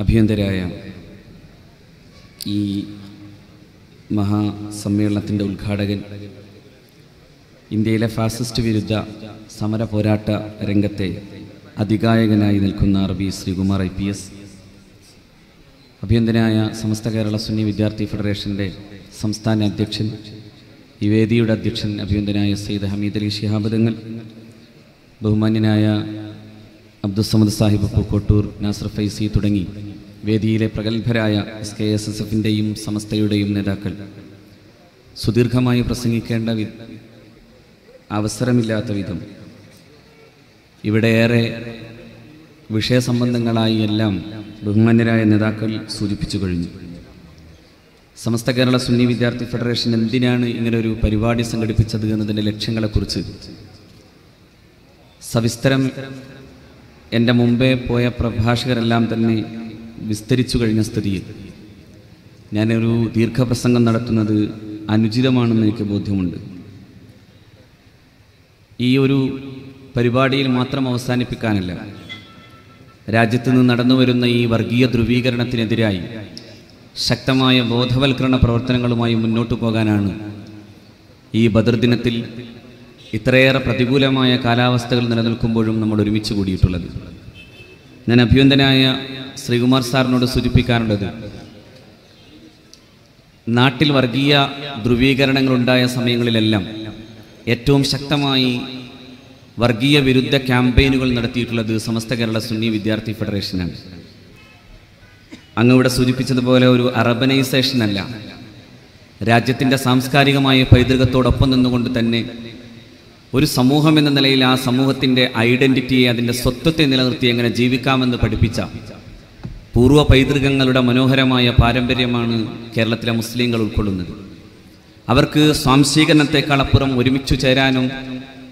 അഭിയന്തരായ ഈ മഹാസമ്മേളനത്തിൻ്റെ ഉദ്ഘാടകൻ, ഇന്ത്യയിലെ ഫാസിസ്റ്റ് വിരുദ്ധ സമര പോരാട്ട രംഗത്തെ അതികായകനായി നിൽക്കുന്ന RB ശ്രീകുമാർ IPS, അഭിയന്തനായ സമസ്ത കേരള സുന്നി വിദ്യാർത്ഥി ഫെഡറേഷൻ്റെ സംസ്ഥാന അധ്യക്ഷൻ, ഈ വേദിയുടെ അധ്യക്ഷൻ അഭിയന്തനായ സയ്യിദ് ഹമീദ് അലി ശിഹാബ് തങ്ങൾ, ബഹുമാന്യനായ അബ്ദുസ്സമദ് സാഹിബ് പൂക്കോട്ടൂർ, നാസർ ഫൈസി തുടങ്ങി വേദിയിലെ പ്രഗത്ഭരായ SKSSFൻ്റെയും സമസ്തയുടെയും നേതാക്കൾ, സുദീർഘമായി പ്രസംഗിക്കേണ്ട അവസരമില്ലാത്ത വിധം ഇവിടെ ഏറെ വിഷയസംബന്ധങ്ങളായി എല്ലാം ബഹുമാന്യരായ നേതാക്കൾ സൂചിപ്പിച്ചു കഴിഞ്ഞു. സമസ്ത കേരള സുന്നി വിദ്യാർത്ഥി ഫെഡറേഷൻ എന്തിനാണ് ഇങ്ങനൊരു പരിപാടി സംഘടിപ്പിച്ചത് എന്നതിൻ്റെ ലക്ഷ്യങ്ങളെക്കുറിച്ച് സവിസ്തരം എൻ്റെ മുമ്പേ പോയ പ്രഭാഷകരെല്ലാം തന്നെ വിസ്തരിച്ചു കഴിഞ്ഞ സ്ഥിതിയിൽ ഞാനൊരു ദീർഘപ്രസംഗം നടത്തുന്നത് അനുചിതമാണെന്ന് എനിക്ക് ബോധ്യമുണ്ട്. ഈ ഒരു പരിപാടിയിൽ മാത്രം അവസാനിപ്പിക്കാനല്ല, രാജ്യത്ത് നിന്ന് നടന്നു വരുന്ന ഈ വർഗീയ ധ്രുവീകരണത്തിനെതിരായി ശക്തമായ ബോധവൽക്കരണ പ്രവർത്തനങ്ങളുമായി മുന്നോട്ടു പോകാനാണ് ഈ ബദർ ദിനത്തിൽ ഇത്രയേറെ പ്രതികൂലമായ കാലാവസ്ഥകൾ നിലനിൽക്കുമ്പോഴും നമ്മൾ ഒരുമിച്ച് കൂടിയിട്ടുള്ളത്. ഞാൻ അഭിയന്തനായ ശ്രീകുമാർ സാറിനോട് സൂചിപ്പിക്കാനുള്ളത്, നാട്ടിൽ വർഗീയ ധ്രുവീകരണങ്ങളുണ്ടായ സമയങ്ങളിലെല്ലാം ഏറ്റവും ശക്തമായി വർഗീയ വിരുദ്ധ ക്യാമ്പയിനുകൾ നടത്തിയിട്ടുള്ളത് സമസ്ത കേരള സുന്നി വിദ്യാർത്ഥി ഫെഡറേഷനാണ്. അങ്ങ് ഇവിടെ സൂചിപ്പിച്ചതുപോലെ ഒരു അറബനൈസേഷൻ അല്ല, രാജ്യത്തിൻ്റെ സാംസ്കാരികമായ പൈതൃകത്തോടൊപ്പം നിന്നുകൊണ്ട് തന്നെ ഒരു സമൂഹം എന്ന നിലയിൽ ആ സമൂഹത്തിൻ്റെ ഐഡൻറ്റിറ്റിയെ, അതിൻ്റെ സ്വത്വത്തെ നിലനിർത്തി എങ്ങനെ ജീവിക്കാമെന്ന് പഠിപ്പിച്ച പൂർവ്വ പൈതൃകങ്ങളുടെ മനോഹരമായ പാരമ്പര്യമാണ് കേരളത്തിലെ മുസ്ലിങ്ങൾ ഉൾക്കൊള്ളുന്നത്. അവർക്ക് സ്വാംശീകരണത്തെക്കാളപ്പുറം ഒരുമിച്ചു ചേരാനും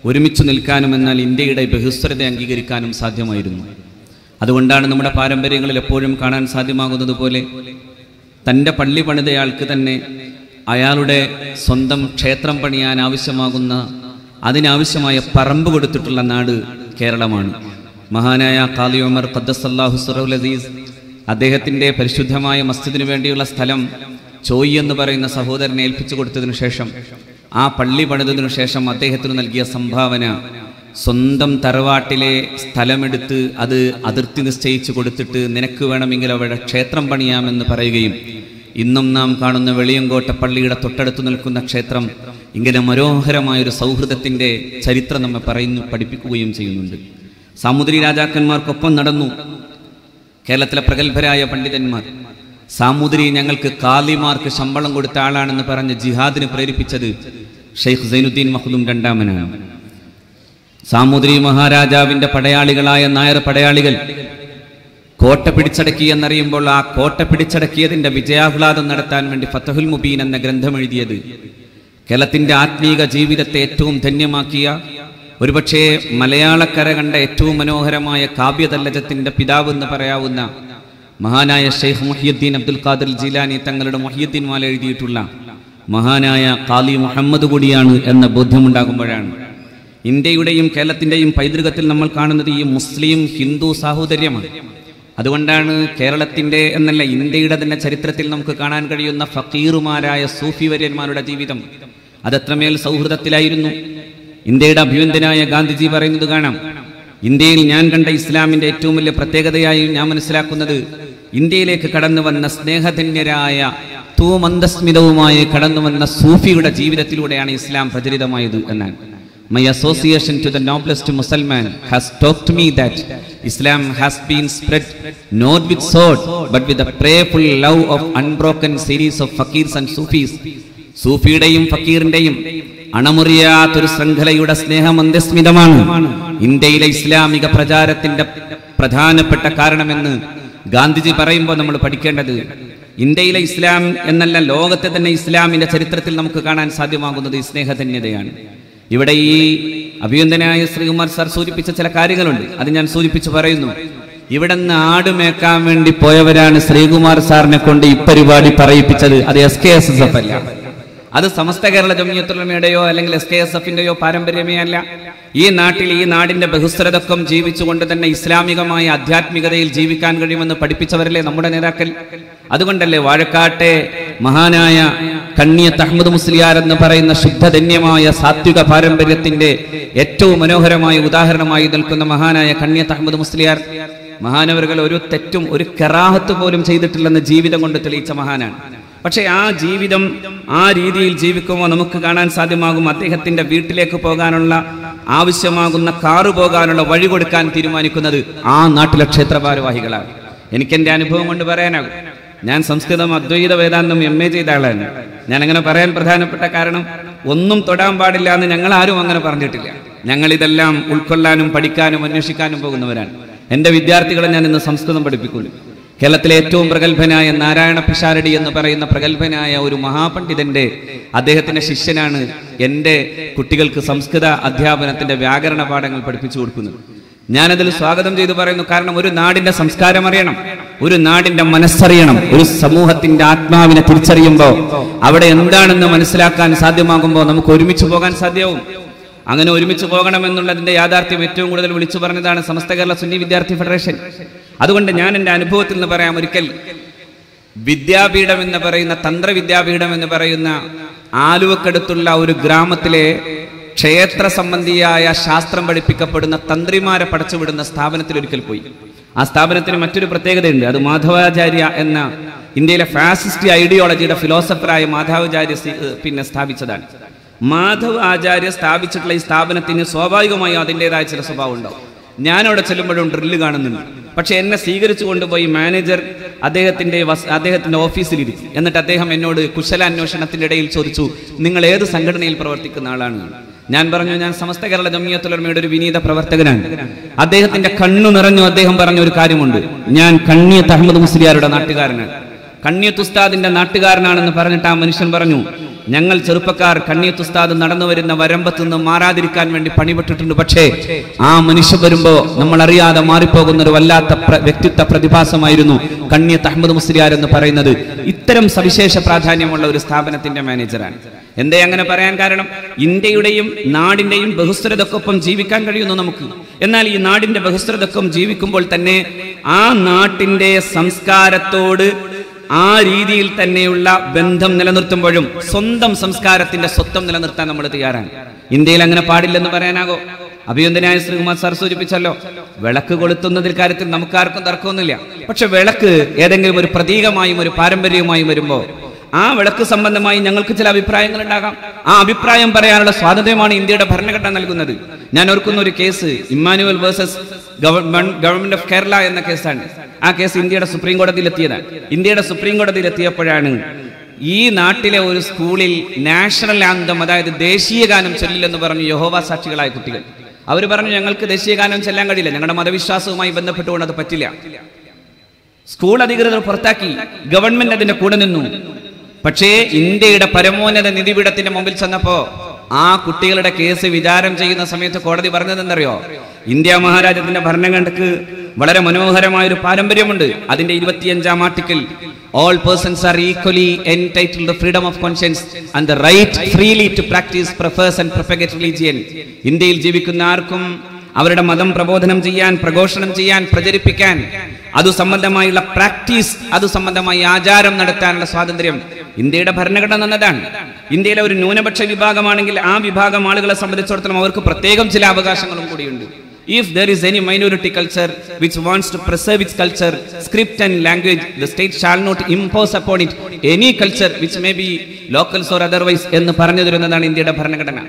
ഒരുമിച്ചു നിൽക്കാനും, എന്നാൽ ഇന്ത്യയുടെ ബഹുസ്വരത അംഗീകരിക്കാനും സാധ്യമായിരുന്നു. അതുകൊണ്ടാണ് നമ്മുടെ പാരമ്പര്യങ്ങളിൽ എപ്പോഴും കാണാൻ സാധ്യമാകുന്നത് പോലെ തൻ്റെ പള്ളി പണിതയാൾക്ക് തന്നെ അയാളുടെ സ്വന്തം ക്ഷേത്രം പണിയാൻ ആവശ്യമാകുന്ന, അതിനാവശ്യമായ പറമ്പ് കൊടുത്തിട്ടുള്ള നാട് കേരളമാണ്. മഹാനായ ഖാദി ഉമർ ഖദ്ദസല്ലാഹു സിറഹുൽ അസീസ് അദ്ദേഹത്തിൻ്റെ പരിശുദ്ധമായ മസ്ജിദിനു വേണ്ടിയുള്ള സ്ഥലം ചോയി എന്ന് പറയുന്ന സഹോദരനെ ഏൽപ്പിച്ചു കൊടുത്തതിനു ശേഷം, ആ പള്ളി പണിതതിനു ശേഷം അദ്ദേഹത്തിന് നൽകിയ സംഭാവന, സ്വന്തം തറവാട്ടിലെ സ്ഥലമെടുത്ത് അത് അതിർത്തി നിശ്ചയിച്ചു കൊടുത്തിട്ട് നിനക്ക് വേണമെങ്കിൽ അവിടെ ക്ഷേത്രം പണിയാമെന്ന് പറയുകയും, ഇന്നും നാം കാണുന്ന വെളിയങ്കോട്ട പള്ളിയുടെ തൊട്ടടുത്ത് നിൽക്കുന്ന ക്ഷേത്രം ഇങ്ങനെ മനോഹരമായൊരു സൗഹൃദത്തിൻ്റെ ചരിത്രം നമ്മെ പഠിപ്പിക്കുകയും ചെയ്യുന്നുണ്ട്. സാമൂതിരി രാജാക്കന്മാർക്കൊപ്പം നടന്നു കേരളത്തിലെ പ്രഗത്ഭരായ പണ്ഡിതന്മാർ. സാമൂതിരി ഞങ്ങൾക്ക് കാലിമാർക്ക് ശമ്പളം കൊടുത്ത ആളാണെന്ന് പറഞ്ഞ് ജിഹാദിന് പ്രേരിപ്പിച്ചത് ഷെയ്ഖ് സൈനുദ്ദീൻ മഖ്ദൂം രണ്ടാമനാണ്. സാമൂതിരി മഹാരാജാവിൻ്റെ പടയാളികളായ നായർ പടയാളികൾ കോട്ട പിടിച്ചടക്കി എന്നറിയുമ്പോൾ ആ കോട്ട പിടിച്ചടക്കിയതിൻ്റെ വിജയാഹ്ലാദം നടത്താൻ വേണ്ടി ഫതഹുൽ മുബീൻ എന്ന ഗ്രന്ഥം എഴുതിയത് കേരളത്തിൻ്റെ ആത്മീക ജീവിതത്തെ ഏറ്റവും ധന്യമാക്കിയ, ഒരുപക്ഷേ മലയാളക്കര കണ്ട ഏറ്റവും മനോഹരമായ കാവ്യതല്ലജത്തിൻ്റെ പിതാവ് എന്ന് പറയാവുന്ന മഹാനായ ഷെയ്ഖ് മുഹിയുദ്ദീൻ അബ്ദുൽ ഖാദിർ ജീലാനി തങ്ങളുടെ മുഹിയുദ്ദീൻ മാല എഴുതിയിട്ടുള്ള മഹാനായ ഖാലി മുഹമ്മദ് കൂടിയാണ് എന്ന ബോധ്യമുണ്ടാകുമ്പോഴാണ് ഇന്ത്യയുടെയും കേരളത്തിൻ്റെയും പൈതൃകത്തിൽ നമ്മൾ കാണുന്നത് ഈ മുസ്ലിം ഹിന്ദു സാഹോദര്യമാണ്. അതുകൊണ്ടാണ് കേരളത്തിൻ്റെ എന്നല്ല ഇന്ത്യയുടെ തന്നെ ചരിത്രത്തിൽ നമുക്ക് കാണാൻ കഴിയുന്ന ഫക്കീറുമാരായ സൂഫി വര്യന്മാരുടെ ജീവിതം അതെത്രമേൽ സൗഹൃദത്തിലായിരുന്നു. ഇന്ത്യയുടെ അഭിവന്ദ്യനായ ഗാന്ധിജി പറയുന്നത് കാണാം, ഇന്ത്യയിൽ ഞാൻ കണ്ട ഇസ്ലാമിൻ്റെ ഏറ്റവും വലിയ പ്രത്യേകതയായി ഞാൻ മനസ്സിലാക്കുന്നത്, ഇന്ത്യയിലേക്ക് കടന്നു വന്ന സ്നേഹധന്യരായ തൂമന്ദസ്മിതവുമായി കടന്നു വന്ന സൂഫിയുടെ ജീവിതത്തിലൂടെയാണ് ഇസ്ലാം പ്രചരിതമായത് എന്നാണ്. My association to the noblest Musliman has taught me that Islam has been spread not with sword but with the prayerful love of unbroken series of fakirs and Sufis. സൂഫിയുടെയും ഫക്കീറിന്റെയും അണമുറിയാത്തൊരു ശൃംഖലയുടെ സ്നേഹമന്ദസ്മിതമാണ് ഇന്ത്യയിലെ ഇസ്ലാമിക പ്രചാരത്തിന്റെ പ്രധാനപ്പെട്ട കാരണമെന്ന് ഗാന്ധിജി പറയുമ്പോൾ നമ്മൾ പഠിക്കേണ്ടത്, ഇന്ത്യയിലെ ഇസ്ലാം എന്നല്ല ലോകത്തെ തന്നെ ഇസ്ലാമിന്റെ ചരിത്രത്തിൽ നമുക്ക് കാണാൻ സാധ്യമാകുന്നത് ഈ സ്നേഹധന്യതയാണ്. ഇവിടെ ഈ അഭിയന്തനായ ശ്രീകുമാർ സാർ സൂചിപ്പിച്ച ചില കാര്യങ്ങളുണ്ട്, അത് ഞാൻ സൂചിപ്പിച്ചു പറയുന്നു. ഇവിടെ നിന്ന് ആടുമേക്കാൻ വേണ്ടി പോയവരാണ് ശ്രീകുമാർ സാറിനെ കൊണ്ട് ഈ പരിപാടി പറയിപ്പിച്ചത്. അത് SKSSF അല്ല, അത് സമസ്ത കേരള ജംഇയ്യത്തുൽ ഉലമയുടെയോ അല്ലെങ്കിൽ SKSFന്റെയോ പാരമ്പര്യമേ അല്ല. ഈ നാട്ടിൽ ഈ നാടിന്റെ ബഹുസ്വരതക്കം ജീവിച്ചുകൊണ്ട് തന്നെ ഇസ്ലാമികമായ ആധ്യാത്മികതയിൽ ജീവിക്കാൻ കഴിയുമെന്ന് പഠിപ്പിച്ചവരല്ലേ നമ്മുടെ നേതാക്കൾ. അതുകൊണ്ടല്ലേ വാഴക്കാട്ടെ മഹാനായ കണ്ണിയത്ത് അഹ്മദ് മുസ്ലിയാർ എന്ന് പറയുന്ന ശുദ്ധധന്യമായ സാത്വിക പാരമ്പര്യത്തിന്റെ ഏറ്റവും മനോഹരമായ ഉദാഹരണമായി നിൽക്കുന്ന മഹാനായ കണ്ണിയത്ത് അഹ്മദ് മുസ്ലിയാർ മഹാനവറുകൾ ഒരു തെറ്റും ഒരു കറാഹത്ത് പോലും ചെയ്തിട്ടില്ലെന്ന് ജീവിതം കൊണ്ട് തെളിയിച്ച മഹാനാണ്. പക്ഷെ ആ ജീവിതം ആ രീതിയിൽ ജീവിക്കുമ്പോൾ നമുക്ക് കാണാൻ സാധ്യമാകും അദ്ദേഹത്തിന്റെ വീട്ടിലേക്ക് പോകാനുള്ള ആവശ്യമാകുന്ന കാറ് പോകാനുള്ള വഴി കൊടുക്കാൻ തീരുമാനിക്കുന്നത് ആ നാട്ടിലെ ക്ഷേത്രഭാരവാഹികളാണ്. എനിക്കെന്റെ അനുഭവം കൊണ്ട് പറയാനാകും. ഞാൻ സംസ്കൃതം അദ്വൈത വേദാന്തം MA ചെയ്ത ആളാണ്. ഞാൻ അങ്ങനെ പറയാൻ പ്രധാനപ്പെട്ട കാരണം ഒന്നും തൊടാൻ പാടില്ല എന്ന് ഞങ്ങൾ ആരും അങ്ങനെ പറഞ്ഞിട്ടില്ല. ഞങ്ങൾ ഇതെല്ലാം ഉൾക്കൊള്ളാനും പഠിക്കാനും അന്വേഷിക്കാനും പോകുന്നവരാണ്. എൻ്റെ വിദ്യാർത്ഥികളെ ഞാൻ ഇന്ന് സംസ്കൃതം പഠിപ്പിക്കുന്നു. കേരളത്തിലെ ഏറ്റവും പ്രഗത്ഭനായ നാരായണ പിഷാരടി എന്ന് പറയുന്ന പ്രഗത്ഭനായ ഒരു മഹാപണ്ഡിതന്റെ അദ്ദേഹത്തിന്റെ ശിഷ്യനാണ് എൻ്റെ കുട്ടികൾക്ക് സംസ്കൃത അധ്യാപനത്തിന്റെ വ്യാകരണ പാഠങ്ങൾ പഠിപ്പിച്ചു കൊടുക്കുന്നത്. ഞാനതിൽ സ്വാഗതം ചെയ്തു പറയുന്നു. കാരണം ഒരു നാടിന്റെ സംസ്കാരം അറിയണം, ഒരു നാടിന്റെ മനസ്സറിയണം. ഒരു സമൂഹത്തിന്റെ ആത്മാവിനെ തിരിച്ചറിയുമ്പോൾ അവിടെ എന്താണെന്ന് മനസ്സിലാക്കാൻ സാധ്യമാകുമ്പോൾ നമുക്ക് ഒരുമിച്ച് പോകാൻ സാധ്യവും. അങ്ങനെ ഒരുമിച്ച് പോകണമെന്നുള്ളതിന്റെ യാഥാർത്ഥ്യം ഏറ്റവും കൂടുതൽ വിളിച്ചു പറഞ്ഞതാണ് സമസ്ത കേരള സുന്നി വിദ്യാർത്ഥി ഫെഡറേഷൻ. അതുകൊണ്ട് ഞാൻ എൻ്റെ അനുഭവത്തിൽ നിന്ന് പറയാം. ഒരിക്കൽ വിദ്യാപീഠം എന്ന് പറയുന്ന തന്ത്രവിദ്യാപീഠം എന്ന് പറയുന്ന ആലുവക്കടുത്തുള്ള ഒരു ഗ്രാമത്തിലെ ക്ഷേത്ര സംബന്ധിയായ ശാസ്ത്രം പഠിപ്പിക്കപ്പെടുന്ന തന്ത്രിമാരെ പടച്ചുവിടുന്ന സ്ഥാപനത്തിൽ ഒരിക്കൽ പോയി. ആ സ്ഥാപനത്തിന് മറ്റൊരു പ്രത്യേകതയുണ്ട്. അത് മാധവാചാര്യ എന്ന ഇന്ത്യയിലെ ഫാസിസ്റ്റ് ഐഡിയോളജിയുടെ ഫിലോസഫറായ മാധവാചാര്യ സ്ഥാപിച്ചതാണ്. മാധവ് ആചാര്യ സ്ഥാപിച്ചിട്ടുള്ള ഈ സ്ഥാപനത്തിന് സ്വാഭാവികമായും അതിൻ്റെതായ ചില സ്വഭാവം ഉണ്ടാവും. ഞാനവിടെ ചെല്ലുമ്പോഴും ഡ്രില്ല് കാണുന്നുണ്ട്. പക്ഷെ എന്നെ സ്വീകരിച്ചു കൊണ്ടുപോയി മാനേജർ അദ്ദേഹത്തിന്റെ ഓഫീസിലിരുത്തി. എന്നിട്ട് അദ്ദേഹം എന്നോട് കുശലാന്വേഷണത്തിന്റെ ഇടയിൽ ചോദിച്ചു, നിങ്ങൾ ഏത് സംഘടനയിൽ പ്രവർത്തിക്കുന്ന ആളാണ്? ഞാൻ പറഞ്ഞു, ഞാൻ സമസ്ത കേരള ജംഇയ്യത്തുൽ ഉലമയുടെ ഒരു വിനീത പ്രവർത്തകനാണ്. അദ്ദേഹത്തിന്റെ കണ്ണു നിറഞ്ഞു. അദ്ദേഹം പറഞ്ഞ ഒരു കാര്യമുണ്ട്, ഞാൻ കണ്ണിയത്ത് അഹ്മദ് മുസ്ലിയാരുടെ നാട്ടുകാരനാണ്, കണ്ണിയത്ത് ഉസ്താദിന്റെ നാട്ടുകാരനാണെന്ന് പറഞ്ഞിട്ട് ആ മനുഷ്യൻ പറഞ്ഞു, ഞങ്ങൾ ചെറുപ്പക്കാർ കണ്ണിയത്ത് ഉസ്താദ് നടന്നു വരുന്ന വരമ്പത്ത് നിന്ന് മാറാതിരിക്കാൻ വേണ്ടി പണിപെട്ടിട്ടുണ്ട്. പക്ഷേ ആ മനുഷ്യൻ വരുമ്പോ നമ്മൾ അറിയാതെ മാറിപ്പോകുന്ന ഒരു വല്ലാത്ത വ്യക്തിത്വ പ്രതിഭാസമായിരുന്നു കണ്ണിയത്ത് അഹ്മദ് മുസ്ലിയാർ എന്ന് പറയുന്നത്. ഇത്തരം സവിശേഷ പ്രാധാന്യമുള്ള ഒരു സ്ഥാപനത്തിന്റെ മാനേജറാണ്. എന്തേ അങ്ങനെ പറയാൻ കാരണം, ഇന്ത്യയുടെയും നാടിന്റെയും ബഹുസ്വരതക്കൊപ്പം ജീവിക്കാൻ കഴിയുന്നു നമുക്ക്. എന്നാൽ ഈ നാടിന്റെ ബഹുസ്വരതക്കൊപ്പം ജീവിക്കുമ്പോൾ തന്നെ ആ നാട്ടിന്റെ സംസ്കാരത്തോട് ആ രീതിയിൽ തന്നെയുള്ള ബന്ധം നിലനിർത്തുമ്പോഴും സ്വന്തം സംസ്കാരത്തിന്റെ സ്വത്വം നിലനിർത്താൻ നമ്മൾ തയ്യാറാണ്. ഇന്ത്യയിൽ അങ്ങനെ പാടില്ലെന്ന് പറയാനാകോ? അഭിനന്ദനായ ശ്രീകുമാർ സാർ സൂചിപ്പിച്ചല്ലോ, വിളക്ക് കൊളുത്തുന്നതിൽ കാര്യത്തിൽ നമുക്കാർക്കും തർക്കമൊന്നുമില്ല. പക്ഷെ വിളക്ക് ഏതെങ്കിലും ഒരു പ്രതീകമായും ഒരു പാരമ്പര്യവുമായും വരുമ്പോൾ ആ വിളക്ക് സംബന്ധമായി ഞങ്ങൾക്ക് ചില അഭിപ്രായങ്ങൾ ഉണ്ടാകാം. ആ അഭിപ്രായം പറയാനുള്ള സ്വാതന്ത്ര്യമാണ് ഇന്ത്യയുടെ ഭരണഘടന നൽകുന്നത്. ഞാൻ ഓർക്കുന്ന ഒരു case Emmanuel versus government of Kerala എന്ന കേസാണ്. ആ കേസ് ഇന്ത്യയുടെ സുപ്രീം കോടതിയിലെത്തിയതാണ്. ഇന്ത്യയുടെ സുപ്രീം കോടതിയിലെത്തിയപ്പോഴാണ് ഈ നാട്ടിലെ ഒരു സ്കൂളിൽ നാഷണൽ ആന്തം, അതായത് ദേശീയ ഗാനം ചൊല്ലില്ലെന്ന് പറഞ്ഞു യഹോവ സാക്ഷികളായ കുട്ടികൾ. അവർ പറഞ്ഞു, ഞങ്ങൾക്ക് ദേശീയ ഗാനം ചെല്ലാൻ കഴിയില്ല, ഞങ്ങളുടെ മതവിശ്വാസവുമായി ബന്ധപ്പെട്ടുകൊണ്ട് അത് പറ്റില്ല. സ്കൂൾ അധികൃതർ പുറത്താക്കി, ഗവൺമെന്റ് അതിന്റെ കൂടെ നിന്നു. പക്ഷേ ഇന്ത്യയുടെ പരമോന്നത നീതിപീഠത്തിന്റെ മുമ്പിൽ ചെന്നപ്പോ ആ കുട്ടികളുടെ കേസ് വിചാരം ചെയ്യുന്ന സമയത്ത് കോടതി പറഞ്ഞത് എന്തറിയോ? ഇന്ത്യ മഹാരാജ്യത്തിന്റെ ഭരണഘടനക്ക് വളരെ മനോഹരമായ ഒരു പാരമ്പര്യമുണ്ട്. അതിന്റെ 25-ാം article, all persons are equally entitled to freedom of conscience and the right freely to practice, profess and propagate religion. ഇന്ത്യയിൽ ജീവിക്കുന്ന ആർക്കും അവരുടെ മതം പ്രബോധനം ചെയ്യാൻ, പ്രഘോഷണം ചെയ്യാൻ, പ്രചരിപ്പിക്കാൻ, അതു സംബന്ധമായുള്ള പ്രാക്ടീസ്, അതു സംബന്ധമായി ആചാരം നടത്താനുള്ള സ്വാതന്ത്ര്യം ഇന്ത്യയുടെ ഭരണഘടന തന്നതാണ്. ഇന്ത്യയിലെ ഒരു ന്യൂനപക്ഷ വിഭാഗമാണെങ്കിൽ ആ വിഭാഗം ആളുകളെ സംബന്ധിച്ചിടത്തോളം അവർക്ക് പ്രത്യേകം ചില അവകാശങ്ങളും കൂടിയുണ്ട്. If there is any minority culture which wants to preserve its culture, script and language, the state shall not impose upon it any culture which may be locals or otherwise എന്ന് പറഞ്ഞു തരുന്നതാണ് ഇന്ത്യയുടെ ഭരണഘടന.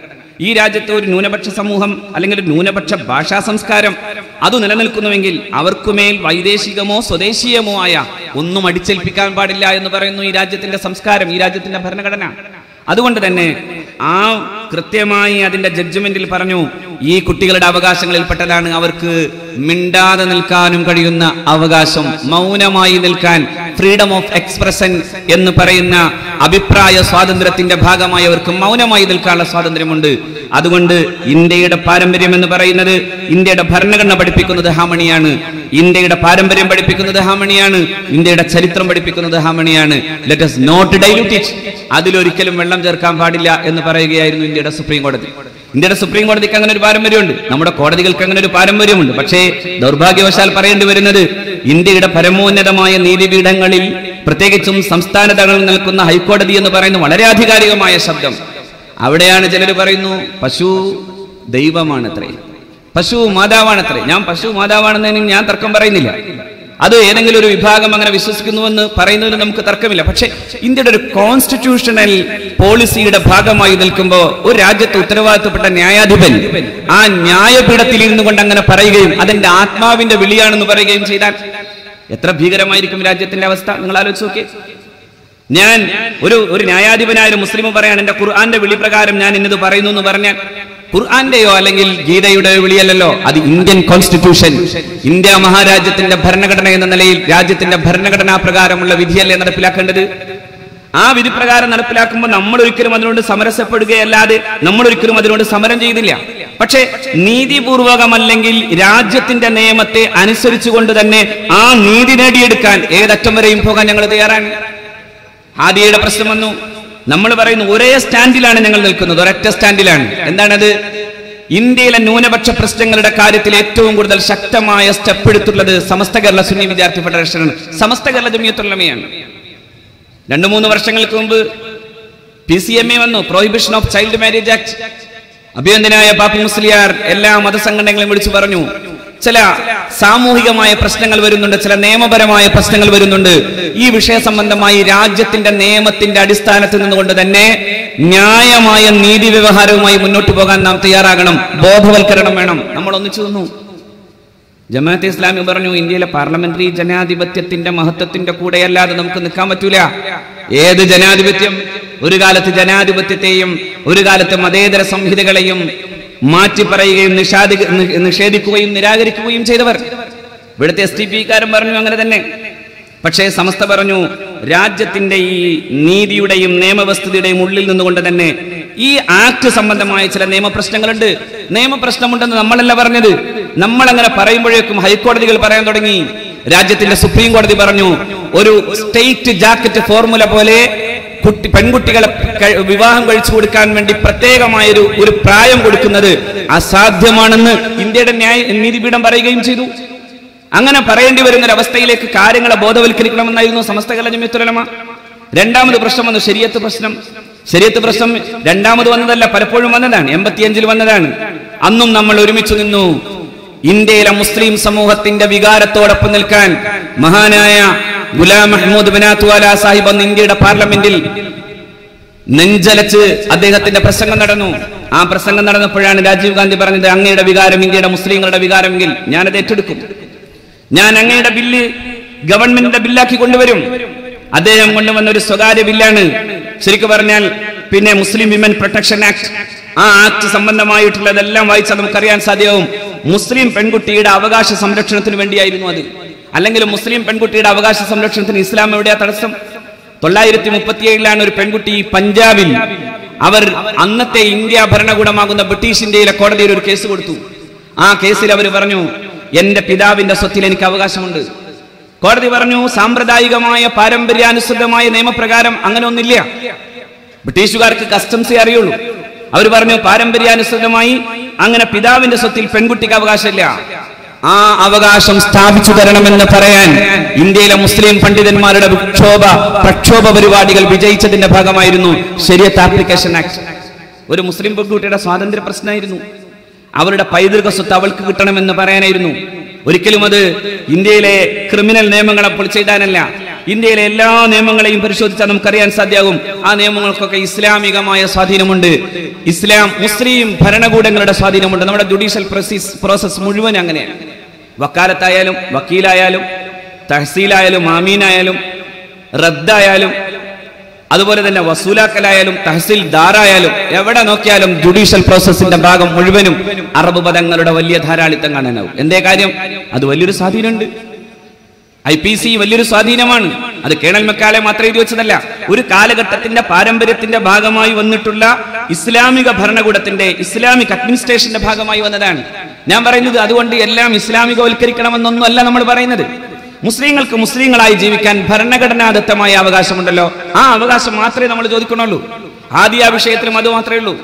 ഈ രാജ്യത്തെ ഒരു ന്യൂനപക്ഷ സമൂഹം അല്ലെങ്കിൽ ന്യൂനപക്ഷ ഭാഷാ സംസ്കാരം അത് നിലനിൽക്കുന്നുവെങ്കിൽ അവർക്കുമേൽ വൈദേശികമോ സ്വദേശീയമോ ആയ ഒന്നും അടിച്ചേൽപ്പിക്കാൻ പാടില്ല എന്ന് പറയുന്നു ഈ രാജ്യത്തിന്റെ സംസ്കാരം, ഈ രാജ്യത്തിന്റെ ഭരണഘടന. അതുകൊണ്ട് തന്നെ ആ കൃത്യമായി അതിന്റെ ജഡ്ജ്മെന്റിൽ പറഞ്ഞു, ഈ കുട്ടികളുടെ അവകാശങ്ങളിൽപ്പെട്ടതാണ് അവർക്ക് മിണ്ടാതെ നിൽക്കാനും കഴിയുന്ന അവകാശം, മൗനമായി നിൽക്കാൻ, ഫ്രീഡം ഓഫ് എക്സ്പ്രഷൻ എന്ന് പറയുന്ന അഭിപ്രായ സ്വാതന്ത്ര്യത്തിന്റെ ഭാഗമായി അവർക്ക് മൗനമായി നിൽക്കാനുള്ള സ്വാതന്ത്ര്യമുണ്ട്. അതുകൊണ്ട് ഇന്ത്യയുടെ പാരമ്പര്യം എന്ന് പറയുന്നത്, ഇന്ത്യയുടെ ഭരണഘടന പഠിപ്പിക്കുന്നത് ഹാമണിയാണ്, ഇന്ത്യയുടെ പാരമ്പര്യം പഠിപ്പിക്കുന്നത് ഹാമണിയാണ്, ഇന്ത്യയുടെ ചരിത്രം പഠിപ്പിക്കുന്നത് ഹാമണിയാണ്. Let us not dilute it. അതിലൊരിക്കലും വെള്ളം ചേർക്കാൻ പാടില്ല എന്ന് പറയുകയായിരുന്നു ഇന്ത്യയുടെ സുപ്രീം കോടതി. ഇന്ത്യയുടെ സുപ്രീം കോടതിക്ക് അങ്ങനെ ഒരു പാരമ്പര്യമുണ്ട്, നമ്മുടെ കോടതികൾക്ക് അങ്ങനെ ഒരു പാരമ്പര്യമുണ്ട്. പക്ഷേ ദൗർഭാഗ്യവശാൽ പറയേണ്ടി വരുന്നത്, ഇന്ത്യയുടെ പരമോന്നതമായ നീതിപീഠങ്ങളിൽ, പ്രത്യേകിച്ചും സംസ്ഥാന തലങ്ങളിൽ നിൽക്കുന്ന ഹൈക്കോടതി എന്ന് പറയുന്ന വളരെ ആധികാരികമായ ശബ്ദം, അവിടെയാണ് ചിലർ പറയുന്നു പശു ദൈവമാണത്രേ, പശു മാതാവാണത്രേ. ഞാൻ പശു മാതാവാണെന്നതിന് ഞാൻ തർക്കം പറയുന്നില്ല, അത് ഏതെങ്കിലും ഒരു വിഭാഗം അങ്ങനെ വിശ്വസിക്കുന്നുവെന്ന് പറയുന്നതിന് നമുക്ക് തർക്കമില്ല. പക്ഷേ ഇന്ത്യയുടെ ഒരു കോൺസ്റ്റിറ്റ്യൂഷണൽ പോളിസിയുടെ ഭാഗമായി നിൽക്കുമ്പോൾ ഒരു രാജ്യത്ത് ഉത്തരവാദിത്തപ്പെട്ട ന്യായാധിപൻ ആ ന്യായപീഠത്തിൽ ഇരുന്നു കൊണ്ട് അങ്ങനെ പറയുകയും അതെന്റെ ആത്മാവിന്റെ വിളിയാണെന്ന് പറയുകയും ചെയ്താൽ എത്ര ഭീകരമായിരിക്കും രാജ്യത്തിന്റെ അവസ്ഥ? നിങ്ങൾ ആലോചിച്ച് നോക്കിയേ. ഞാൻ ഒരു ന്യായാധിപനായ ഒരു മുസ്ലിം പറയാണ് എന്റെ ഖുർആന്റെ വിളി പ്രകാരം ഞാൻ ഇന്നത് പറയുന്നു എന്ന് പറഞ്ഞാൽ, ഖുർആന്റെയോ അല്ലെങ്കിൽ ഗീതയുടെ വിളിയല്ലല്ലോ, അത് ഇന്ത്യൻ കോൺസ്റ്റിറ്റ്യൂഷൻ, ഇന്ത്യ മഹാരാജ്യത്തിന്റെ ഭരണഘടന എന്ന നിലയിൽ രാജ്യത്തിന്റെ ഭരണഘടനാ പ്രകാരമുള്ള വിധിയല്ലേ നടപ്പിലാക്കേണ്ടത്. ആ വിധി പ്രകാരം നടപ്പിലാക്കുമ്പോൾ നമ്മൾ ഒരിക്കലും അതിനോട് സമരസപ്പെടുകയല്ലാതെ നമ്മൾ ഒരിക്കലും അതിനോട് സമരം ചെയ്തില്ല. പക്ഷേ നീതിപൂർവകമല്ലെങ്കിൽ രാജ്യത്തിന്റെ നിയമത്തെ അനുസരിച്ചുകൊണ്ട് തന്നെ ആ നീതി നേടിയെടുക്കാൻ ഏതറ്റം വരെയും പോകാൻ ഞങ്ങൾ തയ്യാറാണ്. ഹാദിയയുടെ പ്രശ്നം വന്നു, നമ്മൾ പറയുന്നു ഒരേ സ്റ്റാൻഡിലാണ് ഞങ്ങൾ നിൽക്കുന്നത്, ഒരൊറ്റ സ്റ്റാൻഡിലാണ്. എന്താണത്? ഇന്ത്യയിലെ ന്യൂനപക്ഷ പ്രശ്നങ്ങളുടെ കാര്യത്തിൽ ഏറ്റവും കൂടുതൽ ശക്തമായ സ്റ്റെപ്പ് എടുത്തുള്ളത് സമസ്ത കേരള സുന്നി വിദ്യാർത്ഥി ഫെഡറേഷനാണ്, സമസ്ത കേരള ജമിയത്തുൽ ഉലമയാണ്. 2-3 വർഷങ്ങൾക്ക് മുമ്പ് PCMA വന്നു, prohibition of child marriage act. അഭിനന്ദനായ പാപ്പി മുസ്ലിയാർ എല്ലാ മതസംഘടനകളെയും വിളിച്ചു പറഞ്ഞു, ചില സാമൂഹികമായ പ്രശ്നങ്ങൾ വരുന്നുണ്ട്, ചില നിയമപരമായ പ്രശ്നങ്ങൾ വരുന്നുണ്ട്. ഈ വിഷയ സംബന്ധമായി രാജ്യത്തിന്റെ നിയമത്തിന്റെ അടിസ്ഥാനത്തിൽ നിന്നുകൊണ്ട് തന്നെ ന്യായമായ നീതി വ്യവഹാരവുമായി മുന്നോട്ട് പോകാൻ നാം തയ്യാറാകണം, ബോധവൽക്കരണം വേണം. നമ്മൾ ഒന്നിച്ചു നിന്നു. ജമാഅത്തെ ഇസ്ലാമി പറഞ്ഞു, ഇന്ത്യയിലെ പാർലമെന്ററി ജനാധിപത്യത്തിന്റെ മഹത്വത്തിന്റെ കൂടെയല്ലാതെ നമുക്ക് നിൽക്കാൻ പറ്റൂല. ഏത് ജനാധിപത്യം? ഒരു കാലത്ത് ജനാധിപത്യത്തെയും ഒരു കാലത്ത് മതേതര സംഹിതകളെയും മാറ്റി പറയുകയും നിഷേധിക്കുകയും നിരാകരിക്കുകയും ചെയ്തവർ. ഇവിടുത്തെ STP-കാരൻ പറഞ്ഞു അങ്ങനെ തന്നെ. പക്ഷേ സമസ്ത പറഞ്ഞു, രാജ്യത്തിന്റെ ഈ നീതിയുടെയും നിയമവ്യവസ്ഥയുടെയും ഉള്ളിൽ നിന്നുകൊണ്ട് തന്നെ ഈ ആക്ട് സംബന്ധമായ ചില നിയമപ്രശ്നങ്ങളുണ്ട്. നിയമപ്രശ്നമുണ്ടെന്ന് നമ്മളല്ല പറഞ്ഞത്, നമ്മൾ അങ്ങനെ പറയുമ്പോഴേക്കും ഹൈക്കോടതികൾ പറയാൻ തുടങ്ങി. രാജ്യത്തിന്റെ സുപ്രീം കോടതി പറഞ്ഞു, ഒരു സ്റ്റേറ്റ് ജാക്കറ്റ് ഫോർമുല പോലെ പെൺകുട്ടികളെ വിവാഹം കഴിച്ചു കൊടുക്കാൻ വേണ്ടി പ്രത്യേകമായ ഒരു പ്രായം കൊടുക്കുന്നത് അസാധ്യമാണെന്ന് ഇന്ത്യയുടെ നീതിപീഠം പറയുകയും ചെയ്തു. അങ്ങനെ പറയേണ്ടി വരുന്ന ഒരു അവസ്ഥയിലേക്ക് കാര്യങ്ങളെ ബോധവൽക്കരിക്കണമെന്നായിരുന്നു സമസ്ത കേരള ജമിയത്തുൽ ഉലമ. രണ്ടാമത് പ്രശ്നം വന്നു, ശരീഅത്ത് പ്രശ്നം. ശരീഅത്ത് പ്രശ്നം രണ്ടാമത് വന്നതല്ല, പലപ്പോഴും വന്നതാണ്. 85-ൽ വന്നതാണ്. അന്നും നമ്മൾ ഒരുമിച്ച് നിന്നു. ഇന്ത്യയിലെ മുസ്ലിം സമൂഹത്തിന്റെ വികാരത്തോടൊപ്പം നിൽക്കാൻ മഹാനായ ഗുലാം മഹ്മൂദ് ബനാത്വാല സാഹിബ് അന്ന് ഇന്ത്യയുടെ പാർലമെന്റിൽ നെഞ്ചലച്ച് അദ്ദേഹത്തിന്റെ പ്രസംഗം നടന്നു. ആ പ്രസംഗം നടന്നപ്പോഴാണ് രാജീവ് ഗാന്ധി പറഞ്ഞത്, അങ്ങയുടെ വികാരം ഇന്ത്യയുടെ മുസ്ലിങ്ങളുടെ വികാരമെങ്കിൽ ഞാനത് ഏറ്റെടുക്കും, ഞാൻ അങ്ങയുടെ ബില്ല് ഗവൺമെന്റിന്റെ ബില്ലാക്കി കൊണ്ടുവരും. അദ്ദേഹം കൊണ്ടുവന്ന ഒരു സ്വകാര്യ ബില്ലാണ്. ശരിക്കും പറഞ്ഞാൽ പിന്നെ മുസ്ലിം വിമൻ പ്രൊട്ടക്ഷൻ ആക്ട്. ആ ആക്ട് സംബന്ധമായിട്ടുള്ളതെല്ലാം വായിച്ചാൽ നമുക്കറിയാൻ സാധ്യമാവും, മുസ്ലിം പെൺകുട്ടിയുടെ അവകാശ സംരക്ഷണത്തിന് വേണ്ടിയായിരുന്നു അത്. അല്ലെങ്കിൽ മുസ്ലിം പെൺകുട്ടിയുടെ അവകാശ സംരക്ഷണത്തിന് ഇസ്ലാം എവിടെയാ തടസ്സം? 937-ലാണ് ഒരു പെൺകുട്ടി പഞ്ചാബിൽ, അവർ അന്നത്തെ ഇന്ത്യ ഭരണകൂടമാകുന്ന ബ്രിട്ടീഷ് ഇന്ത്യയിലെ കോടതിയിൽ ഒരു കേസ് കൊടുത്തു. ആ കേസിൽ അവർ പറഞ്ഞു, എന്റെ പിതാവിന്റെ സ്വത്തിൽ എനിക്ക് അവകാശമുണ്ട്. കോടതി പറഞ്ഞു, സാമ്പ്രദായികമായ പാരമ്പര്യാനുസൃതമായ നിയമപ്രകാരം അങ്ങനെ ഒന്നില്ല. ബ്രിട്ടീഷുകാർക്ക് കസ്റ്റംസേ അറിയുള്ളൂ. അവർ പറഞ്ഞു, പാരമ്പര്യാനുസൃതമായി അങ്ങനെ പിതാവിന്റെ സ്വത്തിൽ പെൺകുട്ടിക്ക് അവകാശമില്ല. ആ അവകാശം സ്ഥാപിച്ചു തരണമെന്ന് പറയാൻ ഇന്ത്യയിലെ മുസ്ലിം പണ്ഡിതന്മാരുടെ പ്രക്ഷോഭ പരിപാടികൾ വിജയിച്ചതിന്റെ ഭാഗമായിരുന്നു ശരീഅത്ത് ആപ്ലിക്കേഷൻ ആക്ട്. ഒരു മുസ്ലിം പെൺകുട്ടിയുടെ സ്വാതന്ത്ര്യ പ്രശ്നമായിരുന്നു. അവരുടെ പൈതൃക സ്വത്ത് അവൾക്ക് കിട്ടണമെന്ന് പറയാനായിരുന്നു. ഒരിക്കലും അത് ഇന്ത്യയിലെ ക്രിമിനൽ നിയമങ്ങളെ പൊളിച്ചെഴുതാനല്ല. ഇന്ത്യയിലെ എല്ലാ നിയമങ്ങളെയും പരിശോധിച്ചാൽ നമുക്കറിയാൻ സാധ്യമാകും, ആ നിയമങ്ങൾക്കൊക്കെ ഇസ്ലാമികമായ സ്വാധീനമുണ്ട്. മുസ്ലിം ഭരണകൂടങ്ങളുടെ സ്വാധീനമുണ്ട്. നമ്മുടെ ജുഡീഷ്യൽ പ്രോസസ് മുഴുവൻ അങ്ങനെയാണ്. വക്കാലത്തായാലും വക്കീലായാലും തഹസീലായാലും ആമീനായാലും റദ്ദായാലും അതുപോലെ തന്നെ വസൂലാക്കലായാലും തഹസീൽദാറായാലും എവിടെ നോക്കിയാലും ജുഡീഷ്യൽ പ്രോസസ്സിന്റെ ഭാഗം മുഴുവനും അറബ് പദങ്ങളുടെ വലിയ ധാരാളിത്തം കാണാനാവും. എന്തേ കാര്യം? അത് വലിയൊരു സ്വാധീനമുണ്ട്. IPC വലിയൊരു സ്വാധീനമാണ്. അത് കേണൽ മക്കാലെ മാത്രം എഴുതി വെച്ചതല്ല, ഒരു കാലഘട്ടത്തിന്റെ പാരമ്പര്യത്തിന്റെ ഭാഗമായി വന്നിട്ടുള്ള ഇസ്ലാമിക ഭരണകൂടത്തിന്റെ ഇസ്ലാമിക് അഡ്മിനിസ്ട്രേഷന്റെ ഭാഗമായി വന്നതാണ്. ഞാൻ പറയുന്നത് അതുകൊണ്ട് എല്ലാം ഇസ്ലാമികവൽക്കരിക്കണമെന്നൊന്നും അല്ല നമ്മൾ പറയുന്നത്. മുസ്ലിങ്ങൾക്ക് മുസ്ലിങ്ങളായി ജീവിക്കാൻ ഭരണഘടനാദത്തമായ അവകാശമുണ്ടല്ലോ, ആ അവകാശം മാത്രമേ നമ്മൾ ചോദിക്കണുള്ളൂ. ആദ്യ വിഷയത്തിലും അത് മാത്രമേ ഉള്ളൂ.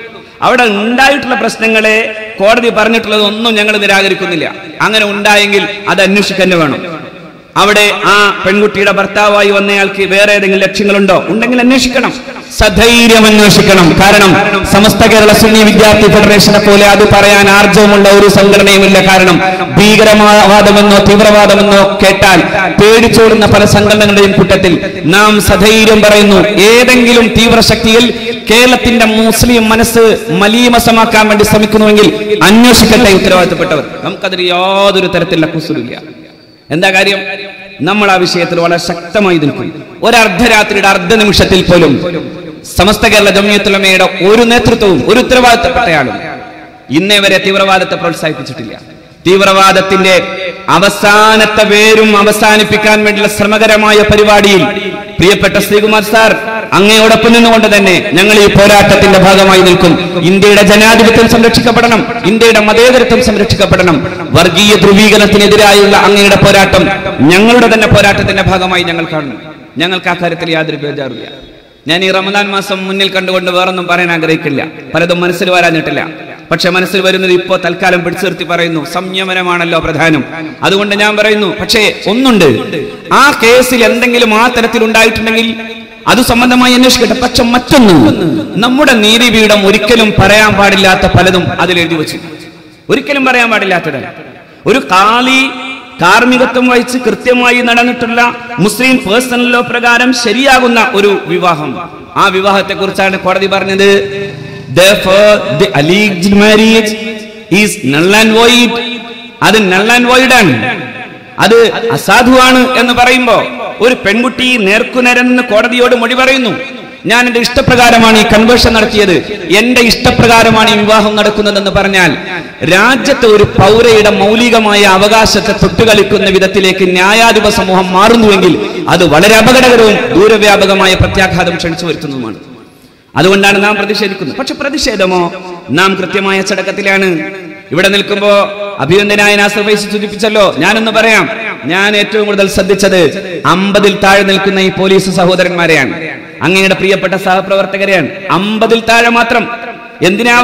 അവിടെ ഉണ്ടായിട്ടുള്ള പ്രശ്നങ്ങളെ കോടതി പറഞ്ഞിട്ടുള്ളതൊന്നും ഞങ്ങൾ നിരാകരിക്കുന്നില്ല. അങ്ങനെ ഉണ്ടായെങ്കിൽ അത് അന്വേഷിക്കാൻ വേണം. അവിടെ ആ പെൺകുട്ടിയുടെ ഭർത്താവായി വന്നയാൾക്ക് വേറെ ഏതെങ്കിലും ലക്ഷ്യങ്ങളുണ്ടോ? ഉണ്ടെങ്കിൽ അന്വേഷിക്കണം, സധൈര്യം അന്വേഷിക്കണം. കാരണം സമസ്ത കേരള സുന്നി വിദ്യാർത്ഥി ഫെഡറേഷനെ പോലെ അത് പറയാൻ ആർജവമുള്ള ഒരു സംഘടനയുമില്ല. കാരണം ഭീകരവാദമെന്നോ തീവ്രവാദമെന്നോ കേട്ടാൽ പേടിച്ചോടുന്ന പല സംഘടനകളുടെയും കൂട്ടത്തിൽ നാം സധൈര്യം പറയുന്നു, ഏതെങ്കിലും തീവ്രശക്തിയിൽ കേരളത്തിന്റെ മുസ്ലിം മനസ്സ് മലീമസമാക്കാൻ വേണ്ടി ശ്രമിക്കുന്നുവെങ്കിൽ അന്വേഷിക്കട്ടെ ഉത്തരവാദിത്തപ്പെട്ടവർ. നമുക്കതിൽ യാതൊരു തരത്തിലുള്ള കുസൃതിയില്ല. എന്താ കാര്യം? നമ്മൾ ആ വിഷയത്തിൽ വളരെ ശക്തമായി നിൽക്കും. ഒരർദ്ധരാത്രിയുടെ അർദ്ധനിമിഷത്തിൽ പോലും സമസ്ത കേരള ജംഇയ്യത്തുൽ ഉലമയുടെ ഒരു നേതൃത്വവും ഒരു ഉത്തരവാദിത്തപ്പെട്ടയാളും ഇന്നേ വരെ തീവ്രവാദത്തെ പ്രോത്സാഹിപ്പിച്ചിട്ടില്ല. തീവ്രവാദത്തിന്റെ അവസാനത്തെ വേരും അവസാനിപ്പിക്കാൻ വേണ്ടിയുള്ള ശ്രമകരമായ പരിപാടിയിൽ പ്രിയപ്പെട്ട ശ്രീകുമാർ സാർ അങ്ങയോടൊപ്പം നിന്നുകൊണ്ട് തന്നെ ഞങ്ങൾ ഈ പോരാട്ടത്തിന്റെ ഭാഗമായി നിൽക്കും. ഇന്ത്യയുടെ ജനാധിപത്യം സംരക്ഷിക്കപ്പെടണം, ഇന്ത്യയുടെ മതേതരത്വം സംരക്ഷിക്കപ്പെടണം. വർഗീയ ധ്രുവീകരണത്തിനെതിരായുള്ള അങ്ങയുടെ പോരാട്ടം ഞങ്ങളുടെ തന്നെ പോരാട്ടത്തിന്റെ ഭാഗമായി ഞങ്ങൾ കാണുന്നു. ഞങ്ങൾക്ക് ആ കാര്യത്തിൽ യാതൊരു ബേജാറില്ല. ഞാൻ ഈ റമദാൻ മാസം മുന്നിൽ കണ്ടുകൊണ്ട് വേറൊന്നും പറയാൻ ആഗ്രഹിക്കില്ല, പലതും മനസ്സിൽ വരാഞ്ഞിട്ടില്ല. പക്ഷെ മനസ്സിൽ വരുന്നത് ഇപ്പോ തൽക്കാലം പിടിച്ചു നിർത്തി പറയുന്നു, സംയമനമാണല്ലോ പ്രധാനം. അതുകൊണ്ട് ഞാൻ പറയുന്നു, പക്ഷേ ഒന്നുണ്ട്, ആ കേസിൽ എന്തെങ്കിലും ആ തരത്തിൽ ഉണ്ടായിട്ടുണ്ടെങ്കിൽ അത് സംബന്ധമായി അന്വേഷിക്കട്ടെ. പക്ഷെ മറ്റൊന്ന്, നമ്മുടെ നീതിപീഠം ഒരിക്കലും പറയാൻ പാടില്ലാത്ത പലതും അതിലെഴുതി വെച്ചു. ഒരിക്കലും പറയാൻ പാടില്ലാത്തത് ഒരു കാളി കാർമ്മികത്വം വഹിച്ച് കൃത്യമായി നടന്നിട്ടുള്ള മുസ്ലിം പേഴ്സണൽ ലോ പ്രകാരം ശരിയാകുന്ന ഒരു വിവാഹം, ആ വിവാഹത്തെ കുറിച്ചാണ് കോടതി പറഞ്ഞത്. Therefore, the alleged marriage is null and void. അത് null and void ആണ്, അത് അസാധുവാണ് എന്ന് പറയുമ്പോ ഒരു പെൺകുട്ടി നേർക്കുനേരെന്ന് കോടതിയോട് മൊഴി പറയുന്നു. ഞാൻ എന്റെ ഇഷ്ടപ്രകാരമാണ് ഈ കൺവേർഷൻ നടത്തിയത്, എന്റെ ഇഷ്ടപ്രകാരമാണ് ഈ വിവാഹം നടക്കുന്നതെന്ന് പറഞ്ഞാൽ രാജ്യത്തെ ഒരു പൗരയുടെ മൗലികമായ അവകാശത്തെ തൊട്ടുകളിക്കുന്ന വിധത്തിലേക്ക് ന്യായാധിപ സമൂഹം മാറുന്നുവെങ്കിൽ അത് വളരെ അപകടകരവും ദൂരവ്യാപകമായ പ്രത്യാഘാതം ക്ഷണിച്ചു വരുത്തുന്നതുമാണ്. അതുകൊണ്ടാണ് നാം പ്രതിഷേധിക്കുന്നത്. പക്ഷെ പ്രതിഷേധമോ നാം കൃത്യമായ അച്ചടക്കത്തിലാണ്. ഇവിടെ നിൽക്കുമ്പോ അഭിനന്ദനായ നാസർ ഫൈസി സൂചിപ്പിച്ചല്ലോ, ഞാനൊന്ന് പറയാം. ഞാൻ ഏറ്റവും കൂടുതൽ ശ്രദ്ധിച്ചത് 50-ൽ താഴെ നിൽക്കുന്ന ഈ പോലീസ് സഹോദരന്മാരെയാണ്, അങ്ങയുടെ പ്രിയപ്പെട്ട സഹപ്രവർത്തകരെയാണ്. 50-ൽ താഴെ മാത്രം. എന്തിനാ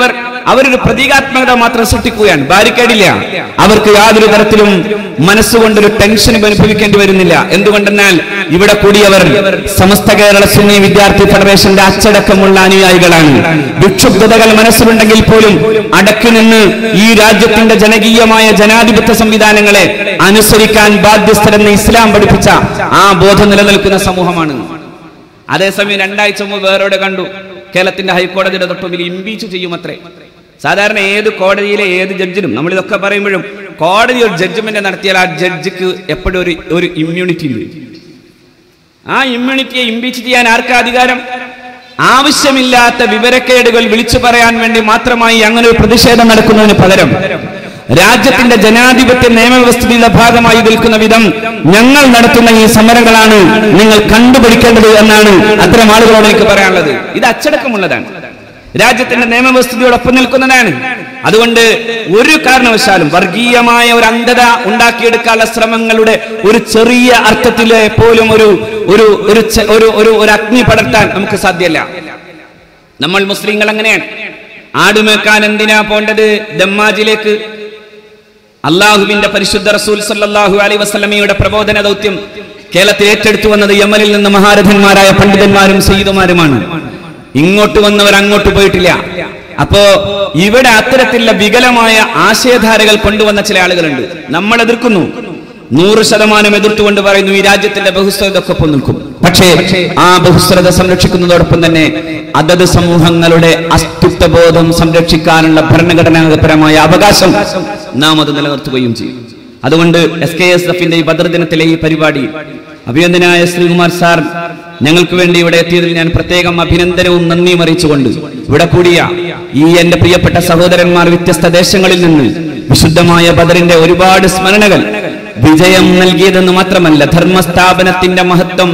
അവരൊരു പ്രതീകാത്മകത മാത്രം സൃഷ്ടിക്കുകയാണ്, ബാരിക്കേഡില്ല. അവർക്ക് യാതൊരു തരത്തിലും മനസ്സുകൊണ്ടൊരു ടെൻഷനും അനുഭവിക്കേണ്ടി വരുന്നില്ല. എന്തുകൊണ്ടെന്നാൽ ഇവിടെ കൂടിയവർ സമസ്ത കേരള സുന്നി വിദ്യാർത്ഥി ഫെഡറേഷന്റെ അച്ചടക്കമുള്ള അനുയായികളാണ്. വിക്ഷുബ്ധതകൾ മനസ്സിലുണ്ടെങ്കിൽ പോലും അടക്കി നിന്ന് ഈ രാജ്യത്തിന്റെ ജനകീയമായ ജനാധിപത്യ സംവിധാനങ്ങളെ അനുസരിക്കാൻ ബാധ്യസ്ഥരെന്ന് ഇസ്ലാം പഠിപ്പിച്ച ആ ബോധം നിലനിൽക്കുന്ന സമൂഹമാണ്. അതേസമയം 2 ആഴ്ച മുമ്പ് വേറോടെ കണ്ടു, കേരളത്തിന്റെ ഹൈക്കോടതിയുടെ തൊട്ടുമ്പിൽ ഇംപീച്ച് ചെയ്യുമത്രേ. സാധാരണ ഏത് കോടതിയിലെ ഏത് ജഡ്ജിനും നമ്മളിതൊക്കെ പറയുമ്പോഴും കോടതി ഒരു ജഡ്ജ്മെന്റ് നടത്തിയാൽ ആ ജഡ്ജിക്ക് എപ്പോഴും ഒരു ഇമ്മ്യൂണിറ്റി ഉണ്ട്. ആ ഇമ്മ്യൂണിറ്റിയെ ഇംപീച്ച് ചെയ്യാൻ ആർക്കാ അധികാരം? ആവശ്യമില്ലാത്ത വിവരക്കേടുകൾ വിളിച്ചു പറയാൻ വേണ്ടി മാത്രമായി അങ്ങനെ ഒരു പ്രതിഷേധം നടക്കുന്നതിന് പകരം രാജ്യത്തിന്റെ ജനാധിപത്യ നിയമവ്യവസ്ഥയുടെ ഭാഗമായി നിൽക്കുന്ന വിധം ഞങ്ങൾ നടത്തുന്ന ഈ സമരങ്ങളാണ് നിങ്ങൾ കണ്ടുപിടിക്കേണ്ടത് എന്നാണ് അത്തരം ആളുകളോട് എനിക്ക് പറയാനുള്ളത്. ഇത് അച്ചടക്കമുള്ളതാണ്, രാജ്യത്തിന്റെ നിയമവ്യവസ്ഥയോടൊപ്പം നിൽക്കുന്നതാണ്. അതുകൊണ്ട് ഒരു കാരണവശാലും വർഗീയമായ ഒരു അന്ധത ഉണ്ടാക്കിയെടുക്കാനുള്ള ശ്രമങ്ങളുടെ ഒരു ചെറിയ അർത്ഥത്തിലെ പോലും ഒരു അഗ്നി പടർത്താൻ നമുക്ക് സാധ്യമല്ല. നമ്മൾ മുസ്ലിങ്ങൾ അങ്ങനെയാണ്. ആടുമേക്കാൻ എന്തിനാ പോണ്ടത് ദമ്മാജിലേക്ക്? അള്ളാഹുവിന്റെ പരിശുദ്ധ റസൂൽ സല്ലല്ലാഹു അലൈഹി വസല്ലമയുടെ പ്രബോധന ദൗത്യം കേരളത്തിൽ ഏറ്റെടുത്തു വന്നത് യമനിൽ നിന്ന് മഹാരഥന്മാരായ പണ്ഡിതന്മാരും സയ്യിദുമാരുമാണ്. ഇങ്ങോട്ട് വന്നവർ അങ്ങോട്ട് പോയിട്ടില്ല. അപ്പോ ഇവിടെ അത്തരത്തിലുള്ള വികലമായ ആശയധാരകൾ കൊണ്ടുവന്ന ചില ആളുകളുണ്ട്. നമ്മൾ എതിർക്കുന്നു, 100% എതിർത്തുകൊണ്ട് പറയുന്നു ഈ രാജ്യത്തിന്റെ ബഹുസ്വരതക്കൊപ്പം നിൽക്കും. പക്ഷേ ആ ബഹുസ്വരത സംരക്ഷിക്കുന്നതോടൊപ്പം തന്നെ അതത് സമൂഹങ്ങളുടെ അസ്തിത്വബോധം സംരക്ഷിക്കാനുള്ള ഭരണഘടനാപരമായ അവകാശം നാം അത് നിലനിർത്തുകയും ചെയ്യും. അതുകൊണ്ട് SKSF-ന്റെ ഈ ബദർ ദിനത്തിലെ ഈ പരിപാടി അഭിനന്ദനായ ശ്രീകുമാർ സാർ ഞങ്ങൾക്ക് വേണ്ടി ഇവിടെ എത്തിയതിൽ ഞാൻ പ്രത്യേകം അഭിനന്ദനവും നന്ദിയും അറിയിച്ചുകൊണ്ട് ഇവിടെ കൂടിയ ഈ എന്റെ പ്രിയപ്പെട്ട സഹോദരന്മാർ വ്യത്യസ്ത ദേശങ്ങളിൽ നിന്ന് വിശുദ്ധമായ ബദറിന്റെ ഒരുപാട് സ്മരണകൾ വിജയം നൽകിയതെന്ന് മാത്രമല്ല, ധർമ്മസ്ഥാപനത്തിന്റെ മഹത്വം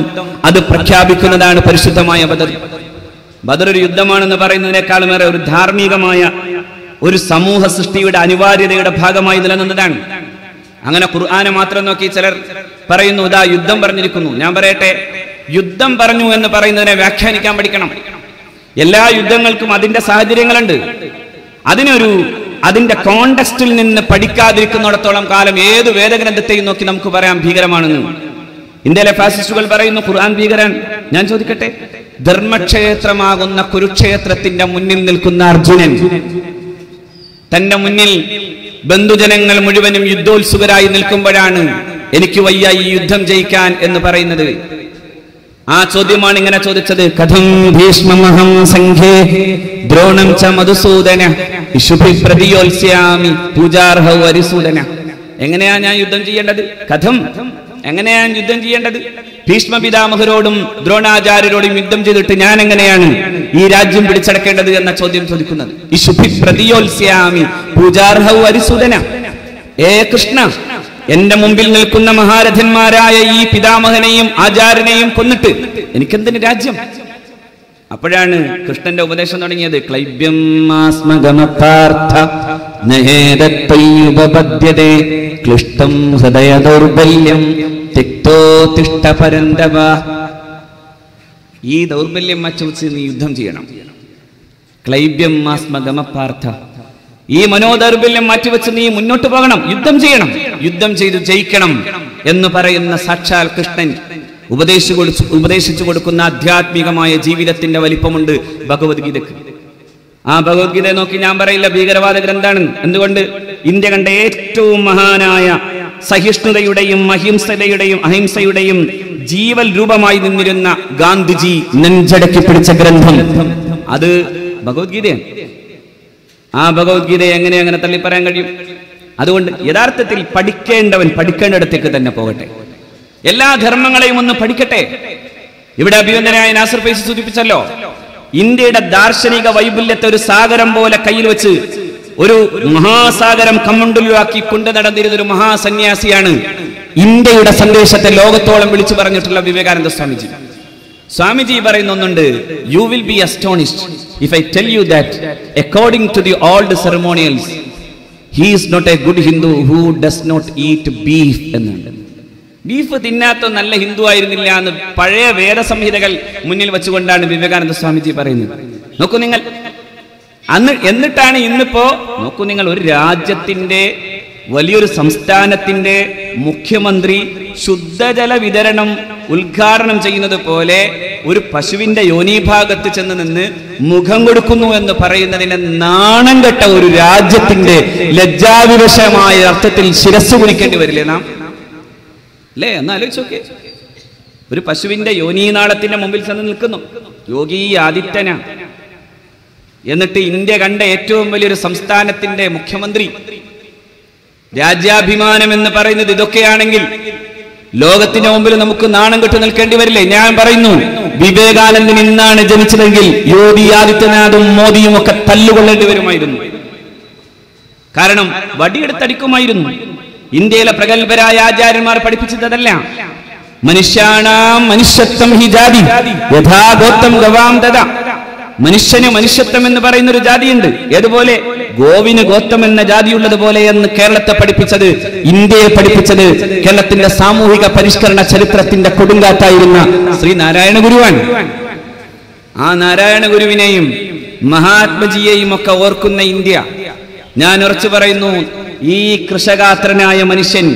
അത് പ്രഖ്യാപിക്കുന്നതാണ് പരിശുദ്ധമായ ബദർ. ബദർ ഒരു യുദ്ധമാണെന്ന് പറയുന്നതിനേക്കാളുമേറെ ഒരു ധാർമ്മികമായ ഒരു സമൂഹ സൃഷ്ടിയുടെ അനിവാര്യതയുടെ ഭാഗമായി നിലനിന്നതാണ്. അങ്ങനെ ഖുർആനെ മാത്രം നോക്കി ചിലർ പറയുന്നു, ഇതാ യുദ്ധം പറഞ്ഞിരിക്കുന്നു. ഞാൻ പറയട്ടെ, യുദ്ധം പറഞ്ഞു എന്ന് പറയുന്നതിനെ വ്യാഖ്യാനിക്കാൻ പഠിക്കണം. എല്ലാ യുദ്ധങ്ങൾക്കും അതിന്റെ സാഹചര്യങ്ങളുണ്ട്. അതിന്റെ കോണ്ടെക്സ്റ്റിൽ നിന്ന് പഠിക്കാതിരിക്കുന്നിടത്തോളം കാലം ഏത് വേദഗ്രന്ഥത്തെയും നോക്കി നമുക്ക് പറയാം ഭീകരമാണെന്ന്. ഇന്ത്യയിലെ ഫാസിസ്റ്റുകൾ പറയുന്നു ഖുർആൻ ഭീകരൻ. ഞാൻ ചോദിക്കട്ടെ, ധർമ്മക്ഷേത്രമാകുന്ന കുരുക്ഷേത്രത്തിന്റെ മുന്നിൽ നിൽക്കുന്ന അർജുനൻ തന്റെ മുന്നിൽ ബന്ധുജനങ്ങൾ മുഴുവനും യുദ്ധോത്സുകരായി നിൽക്കുമ്പോഴാണ് എനിക്ക് വയ്യ ഈ യുദ്ധം ജയിക്കാൻ എന്ന് പറയുന്നത്. ആ ചോദ്യമാണ് ഇങ്ങനെ ചോദിച്ചത്, കഥം ഭീഷ്മമഹം സംഘേ ദ്രോണം ച മധുസൂദന ഇഷുഭി പ്രതിയോത്സ്യാമി പൂജാർഹൗ അരിസൂദന. എങ്ങനെയാ ഞാൻ യുദ്ധം ചെയ്യേണ്ടത്? കഥം, എങ്ങനെയാണ് യുദ്ധം ചെയ്യേണ്ടത്? ഭീഷ്മ പിതാമഹരോടും ദ്രോണാചാര്യരോടും യുദ്ധം ചെയ്തിട്ട് ഞാൻ എങ്ങനെയാണ് ഈ രാജ്യം പിടിച്ചടക്കേണ്ടത് എന്ന ചോദ്യം ചോദിക്കുന്നത്. ഇഷുഭി പ്രതിയോത്സ്യാമി പൂജാർഹൗ അരിസൂദന. ഏ കൃഷ്ണ, എന്റെ മുമ്പിൽ നിൽക്കുന്ന മഹാരഥന്മാരായ ഈ പിതാമഹനെയും ആചാര്യനെയും കൊന്നിട്ട് എനിക്കെന്തിന് രാജ്യം? അപ്പോഴാണ് കൃഷ്ണന്റെ ഉപദേശം തുടങ്ങിയത്. ക്ലൈബ്യം ആസ്മഗമപാർത്ഥ നഹേദത്വയുപപദ്യതേ ക്ലിഷ്ടം ഹൃദയ ദൗർബല്യം തിക്തോ തിഷ്ഠ പരന്തവ. ഈ ദൗർബല്യം മച്ചുവെച്ച് നീ യുദ്ധം ചെയ്യണം. ക്ലൈബ്യം ആസ്മഗമപാർത്ഥ, ഈ മനോദൗർബല്യം മാറ്റിവെച്ച് നീ മുന്നോട്ട് പോകണം, യുദ്ധം ചെയ്യണം, യുദ്ധം ചെയ്ത് ജയിക്കണം എന്ന് പറയുന്ന സാക്ഷാൽ കൃഷ്ണൻ ഉപദേശിച്ചു കൊടുക്കുന്ന ആധ്യാത്മികമായ ജീവിതത്തിന്റെ വലിപ്പമുണ്ട് ഭഗവത്ഗീതക്ക്. ആ ഭഗവത്ഗീതയെ നോക്കി ഞാൻ പറയില്ല ഭീകരവാദ ഗ്രന്ഥാണ്. എന്തുകൊണ്ട്? ഇന്ത്യ കണ്ട ഏറ്റവും മഹാനായ സഹിഷ്ണുതയുടെയും അഹിംസയുടെയും ജീവൽ രൂപമായി നിന്നിരുന്ന ഗാന്ധിജി നെഞ്ചടക്കി പിടിച്ച ഗ്രന്ഥം അത് ഭഗവത്ഗീതയാണ്. ആ ഭഗവത്ഗീതയെ അങ്ങനെ തള്ളി പറയാൻ കഴിയും? അതുകൊണ്ട് യഥാർത്ഥത്തിൽ പഠിക്കേണ്ടവൻ പഠിക്കേണ്ടിടത്തേക്ക് തന്നെ പോകട്ടെ. എല്ലാ ധർമ്മങ്ങളെയും ഒന്ന് പഠിക്കട്ടെ. ഇവിടെ അഭിനന്ദനായ നാസർ ഫൈസി സൂചിപ്പിച്ചല്ലോ, ഇന്ത്യയുടെ ദാർശനിക വൈപുല്യത്തെ ഒരു സാഗരം പോലെ കയ്യിൽ വെച്ച് ഒരു മഹാസാഗരം കമ്മണ്ടുലാക്കി കൊണ്ടു നടന്നിരുന്നൊരു മഹാസന്യാസിയാണ് ഇന്ത്യയുടെ സന്ദേശത്തെ ലോകത്തോളം വിളിച്ചു പറഞ്ഞിട്ടുള്ള വിവേകാനന്ദ സ്വാമിജി. സ്വാമിജി പറയുന്ന ഒന്നുണ്ട്, you will be astonished if I tell you that according to the old ceremonials he is not a good Hindu who does not eat beef എന്നുണ്ട്. ബീഫ് തിന്നാത്ത നല്ല ഹിന്ദു ആയിരുന്നില്ല എന്ന് പഴയ വേദസംഹിതകൾ മുന്നിൽ വെച്ചുകൊണ്ടാണ് വിവേകാനന്ദ സ്വാമിജി പറയുന്നത്. നോക്കൂ നിങ്ങൾ, എന്നിട്ടാണ് ഇന്നിപ്പോ നോക്കൂ നിങ്ങൾ, ഒരു രാജ്യത്തിന്റെ വലിയൊരു സംസ്ഥാനത്തിന്റെ മുഖ്യമന്ത്രി ശുദ്ധജല വിതരണം ഉദ്ഘാടനം ചെയ്യുന്നത് പോലെ ഒരു പശുവിന്റെ യോനിഭാഗത്ത് ചെന്ന് നിന്ന് മുഖം കൊടുക്കുന്നു എന്ന് പറയുന്നതിനെ നാണം കെട്ട ഒരു രാജ്യത്തിന്റെ ലജ്ജാവിവശമായ അർത്ഥത്തിൽ ശിരസ് കുനിക്കേണ്ടി വരില്ലേ നാം? അല്ലേ? എന്നാലോചിച്ചോക്കെ, ഒരു പശുവിന്റെ യോനീനാളത്തിന്റെ മുമ്പിൽ ചെന്ന് നിൽക്കുന്നു യോഗി ആദിത്യന. എന്നിട്ട് ഇന്ത്യ കണ്ട ഏറ്റവും വലിയൊരു സംസ്ഥാനത്തിന്റെ മുഖ്യമന്ത്രി. രാജ്യാഭിമാനം എന്ന് പറയുന്നത് ഇതൊക്കെയാണെങ്കിൽ ലോകത്തിന്റെ മുമ്പിൽ നമുക്ക് നാണം കെട്ട് നിൽക്കേണ്ടി വരില്ലേ? ഞാൻ പറയുന്നു, വിവേകാനന്ദൻ ഇന്നാണ് ജനിച്ചതെങ്കിൽ യോഗി ആദിത്യനാഥും മോദിയും ഒക്കെ തല്ലുകൊള്ളേണ്ടി വരുമായിരുന്നു. കാരണം വടിയെടുത്തടിക്കുമായിരുന്നു. ഇന്ത്യയിലെ പ്രഗത്ഭരായ ആചാര്യന്മാർ പഠിപ്പിച്ചതല്ല. മനുഷ്യാണാം മനുഷ്യത്വം ഹി ജാതി യഥാ ഗോത്രം ഗവാം തഥാ. മനുഷ്യന് മനുഷ്യത്വം എന്ന് പറയുന്ന ഒരു ജാതിയുണ്ട്. ഏതുപോലെ? ഗോവിന് ഗോത്രം എന്ന ജാതിയുള്ളതുപോലെ എന്ന് കേരളത്തെ പഠിപ്പിച്ചത്, ഇന്ത്യയെ പഠിപ്പിച്ചത് കേരളത്തിന്റെ സാമൂഹിക പരിഷ്കരണ ചരിത്രത്തിന്റെ കൊടുങ്കാറ്റായിരുന്ന ശ്രീ നാരായണ ഗുരുവാണ്. ആ നാരായണ ഗുരുവിനെയും മഹാത്മജിയെയും ഒക്കെ ഓർക്കുന്ന ഇന്ത്യ, ഞാൻ ഉറച്ചു പറയുന്നു, ഈ കൃഷകാത്രനായ മനുഷ്യൻ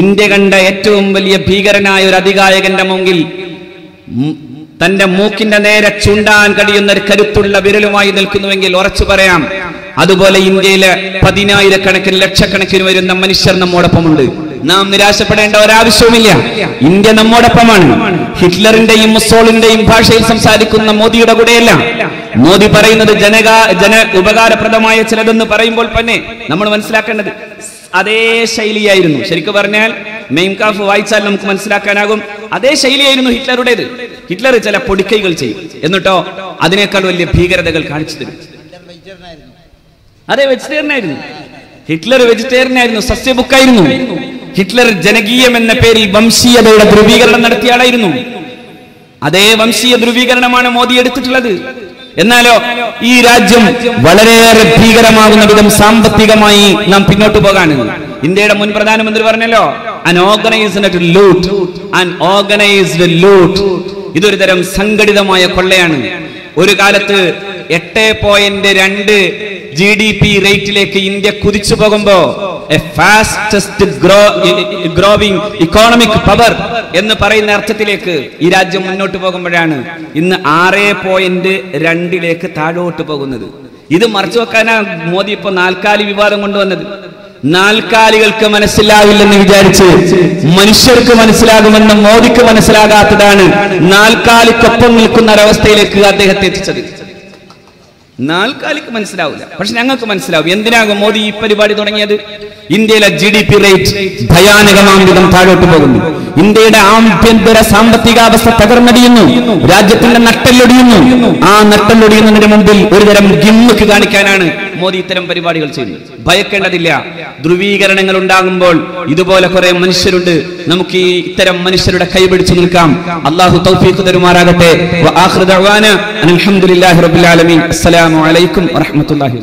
ഇന്ത്യ കണ്ട ഏറ്റവും വലിയ ഭീകരനായ ഒരു അധികായകന്റെ മുമ്പിൽ തന്റെ മൂക്കിന്റെ നേരെ ചൂണ്ടാൻ കഴിയുന്ന ഒരു കരുത്തുള്ള വിരലുമായി നിൽക്കുന്നുവെങ്കിൽ ഉറച്ചു പറയാം, അതുപോലെ ഇന്ത്യയിലെ 10,000-കണക്കിന് ലക്ഷക്കണക്കിന് വരുന്ന മനുഷ്യർ നമ്മോടൊപ്പമുണ്ട്. നാം നിരാശപ്പെടേണ്ട ഒരാവശ്യവുമില്ല. ഇന്ത്യ നമ്മോടൊപ്പമാണ്. ഹിറ്റ്ലറിന്റെയും മുസോളിന്റെയും ഭാഷയിൽ സംസാരിക്കുന്ന മോദിയുടെ കൂടെയല്ല. മോദി പറയുന്നത് ജന ഉപകാരപ്രദമായ ചിലതെന്ന് പറയുമ്പോൾ തന്നെ നമ്മൾ മനസ്സിലാക്കേണ്ടത് അതേ ശൈലിയായിരുന്നു. ശരിക്കും പറഞ്ഞാൽ മെയിൻകാഫ് വായിച്ചാൽ നമുക്ക് മനസ്സിലാക്കാനാകും, അതേ ശൈലിയായിരുന്നു ഹിറ്റ്ലറുടേത്. ഹിറ്റ്ലർ ചില പൊടിക്കൈകൾ ചെയ്യും, എന്നിട്ടോ അതിനേക്കാൾ വലിയ ഭീകരതകൾ കാണിച്ചു തരും. അതെ, വെജിറ്റേറിയൻ ആയിരുന്നു ഹിറ്റ്ലർ. വെജിറ്റേറിയൻ ആയിരുന്നു, സസ്യബുക്കായിരുന്നു. ഹിറ്റ്ലർ ജനകീയം എന്ന പേരിൽ വംശീയതയുടെ ധ്രുവീകരണം നടത്തിയ ആളായിരുന്നു. അതേ വംശീയ ധ്രുവീകരണമാണ് മോദി എടുത്തിട്ടുള്ളത്. എന്നാലോ ഈ രാജ്യം വളരെയേറെ ഭീകരമാകുന്ന വിധം സാമ്പത്തികമായി നാം പിന്നോട്ട് പോകാണ്. ഇന്ത്യയുടെ മുൻ പ്രധാനമന്ത്രി പറഞ്ഞല്ലോ, അൺഓർഗനൈസ്ഡ് ലൂട്ട്. ഇതൊരു തരം സംഘടിതമായ കൊള്ളയാണ്. ഒരു കാലത്ത് 8.2 GDP റേറ്റിലേക്ക് ഇന്ത്യ കുതിച്ചു പോകുമ്പോ ഫാസ്റ്റസ്റ്റ് ഗ്രോവിംഗ് ഇക്കോണമിക് പവർ എന്ന് പറയുന്ന അർത്ഥത്തിലേക്ക് ഈ രാജ്യം മുന്നോട്ട് പോകുമ്പോഴാണ് ഇന്ന് 6.2 താഴോട്ട് പോകുന്നത്. ഇത് മറച്ചു വെക്കാനാണ് മോദി ഇപ്പൊ നാൽക്കാലി വിവാദം കൊണ്ടുവന്നത്. നാൽക്കാലികൾക്ക് മനസ്സിലാവില്ലെന്ന് വിചാരിച്ച് മനുഷ്യർക്ക് മനസ്സിലാകുമെന്ന് മോദിക്ക് മനസ്സിലാകാത്തതാണ് നാൽക്കാലിക്കൊപ്പം നിൽക്കുന്ന ഒരവസ്ഥയിലേക്ക് അദ്ദേഹത്തെ എത്തിച്ചത്. നാൽക്കാലിക്ക് മനസ്സിലാവില്ല, പക്ഷെ ഞങ്ങൾക്ക് മനസ്സിലാവും. എന്തിനാകും മോദി ഈ പരിപാടി തുടങ്ങിയത്? ഇന്ത്യയിലെ GDP റേറ്റ് ഭയാനകമാം വിധം താഴോട്ട് പോകുന്നു. ഇന്ത്യയുടെ ആഭ്യന്തര സാമ്പത്തികാവസ്ഥ തകർന്നടിയുന്നു. രാജ്യത്തിന്റെ നട്ടെല്ലൊടിയുന്നു. ആ നട്ടെല്ലൊടിയുന്നതിന് മുമ്പിൽ ഒരുതരം ഗിമ്മിക്ക് കാണിക്കാനാണ് മോദി ഇത്തരം പരിപാടികൾ ചെയ്യുന്നത്. ഭയക്കേണ്ടതില്ല. ധ്രുവീകരണങ്ങൾ ഉണ്ടാകുമ്പോൾ ഇതുപോലെ കുറെ മനുഷ്യരുണ്ട്. നമുക്ക് ഈ ഇത്തരം മനുഷ്യരുടെ കൈപിടിച്ചു നിൽക്കാം. അല്ലാഹു തൗഫീഖ് തരുമാറാകട്ടെ. വആഖിറു ദഅവാന അൽഹംദുലില്ലാഹി റബ്ബിൽ ആലമീൻ. അസ്സലാമു അലൈക്കും വറഹ്മത്തുള്ളാഹി.